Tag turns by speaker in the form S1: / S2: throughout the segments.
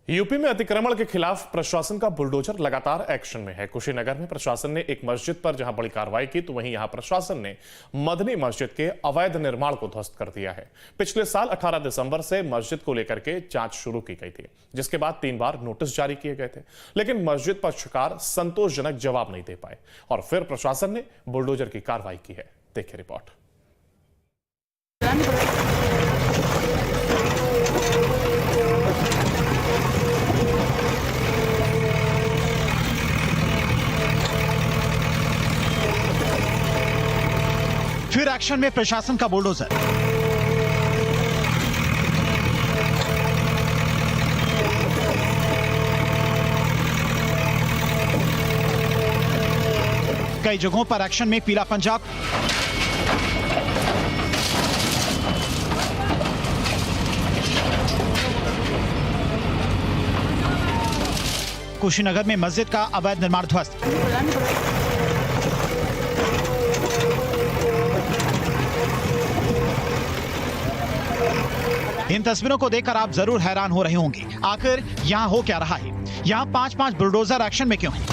S1: UP में अतिक्रमण के खिलाफ प्रशासन का बुलडोजर लगातार एक्शन में है। कुशीनगर में प्रशासन ने एक मस्जिद पर जहां बड़ी कार्रवाई की, तो वहीं यहां प्रशासन ने मदनी मस्जिद के अवैध निर्माण को ध्वस्त कर दिया है। पिछले साल 18 दिसंबर से मस्जिद को लेकर के जांच शुरू की गई थी, जिसके बाद 3 बार नोटिस जारी किए गए थे, लेकिन मस्जिद पक्षकार संतोषजनक जवाब नहीं दे पाए और फिर प्रशासन ने बुलडोजर की कार्रवाई की है। देखिए रिपोर्ट।
S2: फिर एक्शन में प्रशासन का बुलडोजर। कई जगहों पर एक्शन में पीला पंजाब, कुशीनगर में मस्जिद का अवैध निर्माण ध्वस्त। इन तस्वीरों को देखकर आप जरूर हैरान हो रहे होंगे, आखिर यहाँ हो क्या रहा है। यहाँ 5-5 बुलडोजर एक्शन में क्यों हैं?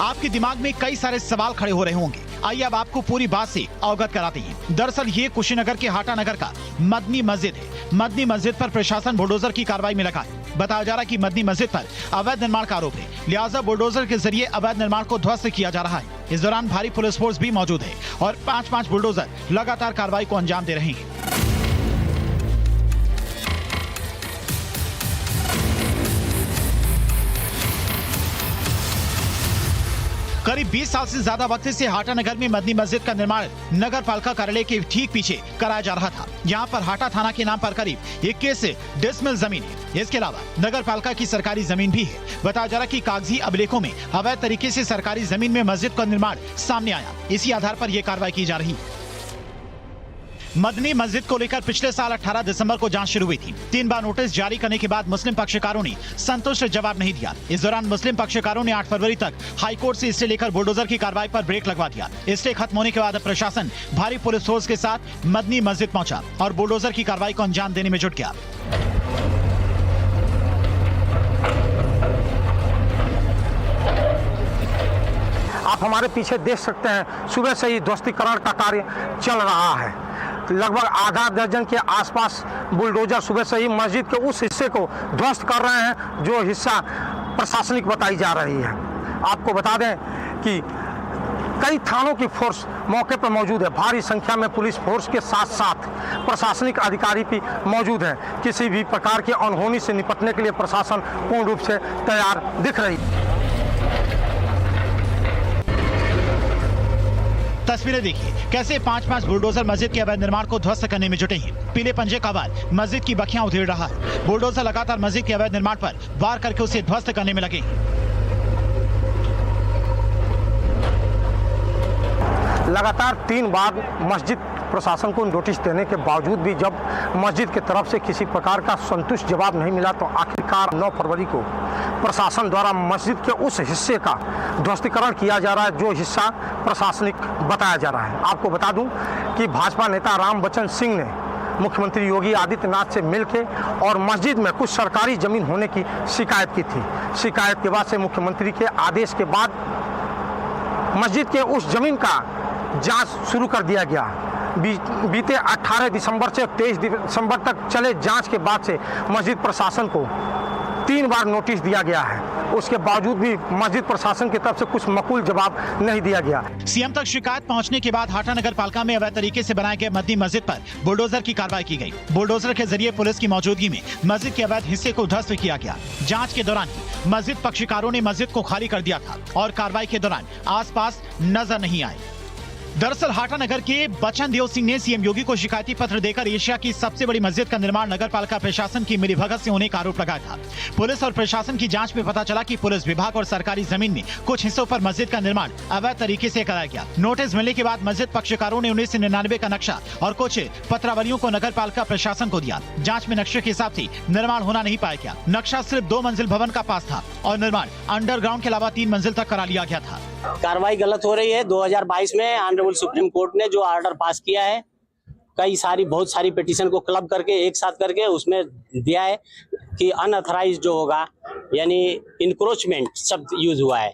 S2: आपके दिमाग में कई सारे सवाल खड़े हो रहे होंगे। आइए अब आपको पूरी बात से अवगत कराते हैं। दरअसल ये कुशीनगर के हाटा नगर का मदनी मस्जिद है। मदनी मस्जिद पर प्रशासन बुलडोजर की कार्रवाई में लगा है। बताया जा रहा है कि मदनी मस्जिद पर अवैध निर्माण का आरोप है, लिहाजा बुलडोजर के जरिए अवैध निर्माण को ध्वस्त किया जा रहा है। इस दौरान भारी पुलिस फोर्स भी मौजूद है और 5-5 बुलडोजर लगातार कार्रवाई को अंजाम दे रहे हैं। करीब 20 साल से ज्यादा वक्त से हाटा नगर में मदनी मस्जिद का निर्माण नगर पालिका कार्यालय के ठीक पीछे कराया जा रहा था। यहाँ पर हाटा थाना के नाम पर करीब 21 डिसमिल जमीन है। इसके अलावा नगर पालिका की सरकारी जमीन भी है। बताया जा रहा कि कागजी अभिलेखों में अवैध तरीके से सरकारी जमीन में मस्जिद का निर्माण सामने आया। इसी आधार पर यह कार्रवाई की जा रही है। मदनी मस्जिद को लेकर पिछले साल 18 दिसंबर को जांच शुरू हुई थी। 3 बार नोटिस जारी करने के बाद मुस्लिम पक्षकारों ने संतुष्ट जवाब नहीं दिया। इस दौरान मुस्लिम पक्षकारों ने 8 फरवरी तक हाईकोर्ट से स्टे लेकर बुलडोजर की कार्रवाई पर ब्रेक लगवा दिया। स्टे खत्म होने के बाद प्रशासन भारी पुलिस फोर्स के साथ मदनी मस्जिद पहुंचा और बुलडोजर की कार्रवाई को अंजाम देने में जुट गया।
S3: आप हमारे पीछे देख सकते हैं, सुबह से ही ध्वस्तीकरण का कार्य चल रहा है। लगभग आधा दर्जन के आसपास बुलडोजर सुबह से ही मस्जिद के उस हिस्से को ध्वस्त कर रहे हैं जो हिस्सा प्रशासनिक बताई जा रही है। आपको बता दें कि कई थानों की फोर्स मौके पर मौजूद है। भारी संख्या में पुलिस फोर्स के साथ साथ प्रशासनिक अधिकारी भी मौजूद हैं। किसी भी प्रकार की अनहोनी से निपटने के लिए प्रशासन पूर्ण रूप से तैयार दिख रही है।
S2: तस्वीरें देखिए कैसे 5-5 बुलडोजर मस्जिद के अवैध निर्माण को ध्वस्त करने में जुटे हैं। पीले पंजे का वार मस्जिद की बखियां उधेड़ रहा है। बुलडोजर लगातार मस्जिद के अवैध निर्माण पर वार करके उसे ध्वस्त करने में लगे।
S3: लगातार 3 बार मस्जिद प्रशासन को नोटिस देने के बावजूद भी जब मस्जिद की तरफ से किसी प्रकार का संतुष्ट जवाब नहीं मिला, तो आखिरकार 9 फरवरी को प्रशासन द्वारा मस्जिद के उस हिस्से का ध्वस्तीकरण किया जा रहा है जो हिस्सा प्रशासनिक बताया जा रहा है। आपको बता दूं कि भाजपा नेता राम बच्चन सिंह ने मुख्यमंत्री योगी आदित्यनाथ से मिलकर और मस्जिद में कुछ सरकारी जमीन होने की शिकायत की थी। शिकायत के बाद से मुख्यमंत्री के आदेश के बाद मस्जिद के उस जमीन का जांच शुरू कर दिया गया। बीते 18 दिसंबर से 23 दिसंबर तक चले जांच के बाद से मस्जिद प्रशासन को 3 बार नोटिस दिया गया है। उसके बावजूद भी मस्जिद प्रशासन की तरफ से कुछ मकबूल जवाब नहीं दिया गया।
S2: सीएम तक शिकायत पहुंचने के बाद हाटा नगर पालिका में अवैध तरीके से बनाए गए मदनी मस्जिद पर बुलडोजर की कार्रवाई की गई। बुलडोजर के जरिए पुलिस की मौजूदगी में मस्जिद के अवैध हिस्से को ध्वस्त किया गया। जांच के दौरान ही मस्जिद पक्षकारों ने मस्जिद को खाली कर दिया था और कार्रवाई के दौरान आसपास नजर नहीं आए। दरअसल हाटा नगर के बचन देव सिंह ने सीएम योगी को शिकायती पत्र देकर एशिया की सबसे बड़ी मस्जिद का निर्माण नगर पालिका प्रशासन की मिलीभगत से होने का आरोप लगाया था। पुलिस और प्रशासन की जांच में पता चला कि पुलिस विभाग और सरकारी जमीन में कुछ हिस्सों पर मस्जिद का निर्माण अवैध तरीके से कराया गया। नोटिस मिलने के बाद मस्जिद पक्षकारों ने 1999 का नक्शा और कुछ पत्रावलियों को नगर पालिका प्रशासन को दिया। जाँच में नक्शे के हिसाब से निर्माण होना नहीं पाया गया। नक्शा सिर्फ 2 मंजिल भवन का पास था और निर्माण अंडरग्राउंड के अलावा 3 मंजिल तक करा लिया गया था।
S4: कार्रवाई गलत हो रही है। 2022 में ऑनरेबल सुप्रीम कोर्ट ने जो ऑर्डर पास किया है, बहुत सारी पिटीशन को क्लब करके एक साथ करके उसमें दिया है कि अनऑथराइज्ड जो होगा, यानी इंक्रोचमेंट शब्द यूज हुआ है,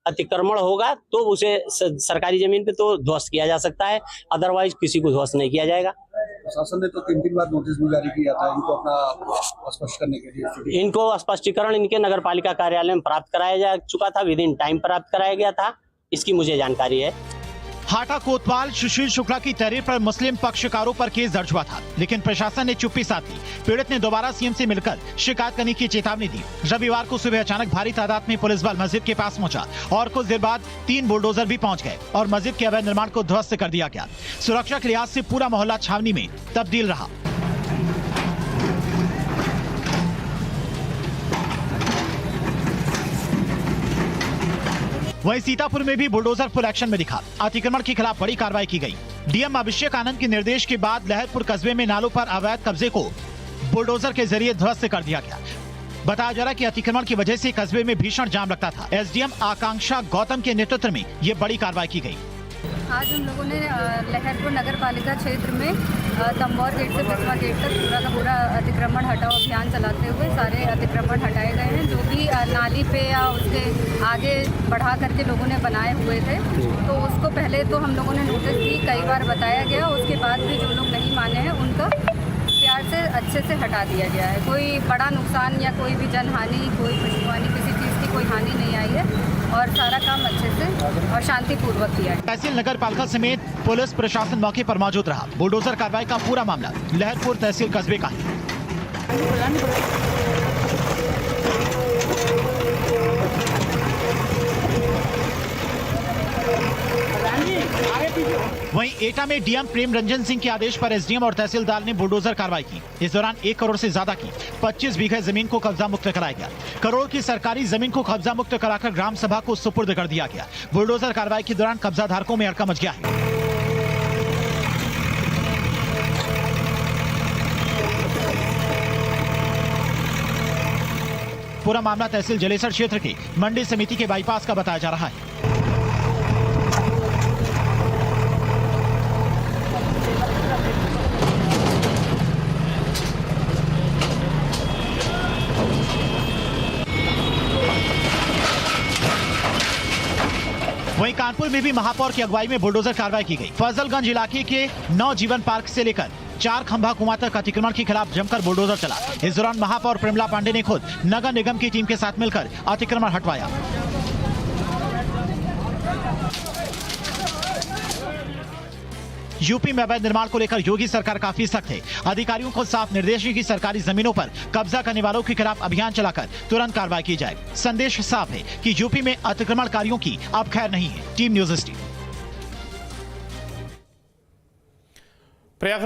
S4: अतिक्रमण होगा तो उसे सरकारी जमीन पे तो ध्वस्त किया जा सकता है, अदरवाइज किसी को ध्वस्त नहीं किया जाएगा।
S5: प्रशासन ने तो 3 बार नोटिस भी जारी किया था इनको अपना स्पष्ट करने के लिए।
S4: इनको स्पष्टीकरण इनके नगर पालिका कार्यालय में प्राप्त कराया जा चुका था, विद इन टाइम प्राप्त कराया गया था, इसकी मुझे जानकारी है।
S2: हाटा कोतवाल सुशील शुक्ला की तहरीर पर मुस्लिम पक्षकारों पर केस दर्ज हुआ था, लेकिन प्रशासन ने चुप्पी साध ली। पीड़ित ने दोबारा सीएम से मिलकर शिकायत करने की चेतावनी दी। रविवार को सुबह अचानक भारी तादाद में पुलिस बल मस्जिद के पास पहुंचा और कुछ देर बाद 3 बुलडोजर भी पहुंच गए और मस्जिद के अवैध निर्माण को ध्वस्त कर दिया गया। सुरक्षा के लिहाज से पूरा मोहल्ला छावनी में तब्दील रहा। वहीं सीतापुर में भी बुलडोजर फुल एक्शन में दिखा। अतिक्रमण के खिलाफ बड़ी कार्रवाई की गई। डीएम अभिषेक आनंद के निर्देश के बाद लहरपुर कस्बे में नालों पर अवैध कब्जे को बुलडोजर के जरिए ध्वस्त कर दिया गया। बताया जा रहा है कि अतिक्रमण की वजह से कस्बे में भीषण जाम लगता था। एसडीएम आकांक्षा गौतम के नेतृत्व में ये बड़ी कार्रवाई की गई।
S6: आज हम लोगों ने लहरपुर नगर पालिका क्षेत्र में तंबौर गेट से बिस्वा गेट तक पूरा का पूरा अतिक्रमण हटाओ अभियान चलाते हुए सारे अतिक्रमण हटाए गए हैं। जो भी नाली पे या उसके आगे बढ़ा करके लोगों ने बनाए हुए थे, तो उसको पहले तो हम लोगों ने नोटिस दी, कई बार बताया गया। उसके बाद भी जो लोग नहीं माने हैं उनका प्यार से अच्छे से हटा दिया गया है। कोई बड़ा नुकसान या कोई भी जनहानि, कोई पशुहानि, किसी चीज़ की कोई हानि नहीं आई है और सारा काम अच्छे से और शांतिपूर्वक किया है।
S2: तहसील नगर पालिका समेत पुलिस प्रशासन मौके पर मौजूद रहा। बुलडोजर कार्रवाई का पूरा मामला लहरपुर तहसील कस्बे का है। वहीं एटा में डीएम प्रेम रंजन सिंह के आदेश पर एसडीएम और तहसीलदार ने बुलडोजर कार्रवाई की। इस दौरान 1 करोड़ से ज्यादा की 25 बीघे जमीन को कब्जा मुक्त कराया गया। करोड़ की सरकारी जमीन को कब्जा मुक्त कराकर ग्राम सभा को सुपुर्द कर दिया गया। बुलडोजर कार्रवाई के दौरान कब्जा धारकों में हड़कंप मच गया है। पूरा मामला तहसील जलेसर क्षेत्र के मंडी समिति के बाईपास का बताया जा रहा है। वहीं कानपुर में भी महापौर की अगुवाई में बुलडोजर कार्रवाई की गई। फजलगंज इलाके के नवजीवन पार्क से लेकर 4 खंभा कुआं तक अतिक्रमण के खिलाफ जमकर बुलडोजर चला। इस दौरान महापौर प्रेमला पांडे ने खुद नगर निगम की टीम के साथ मिलकर अतिक्रमण हटवाया। यूपी में अवैध निर्माण को लेकर योगी सरकार काफी सख्त है। अधिकारियों को साफ निर्देश है कि सरकारी जमीनों पर कब्जा करने वालों के खिलाफ अभियान चलाकर तुरंत कार्रवाई की जाए। संदेश साफ है कि यूपी में अतिक्रमणकारियों की अब खैर नहीं है। Team news 18।
S1: प्रयागराज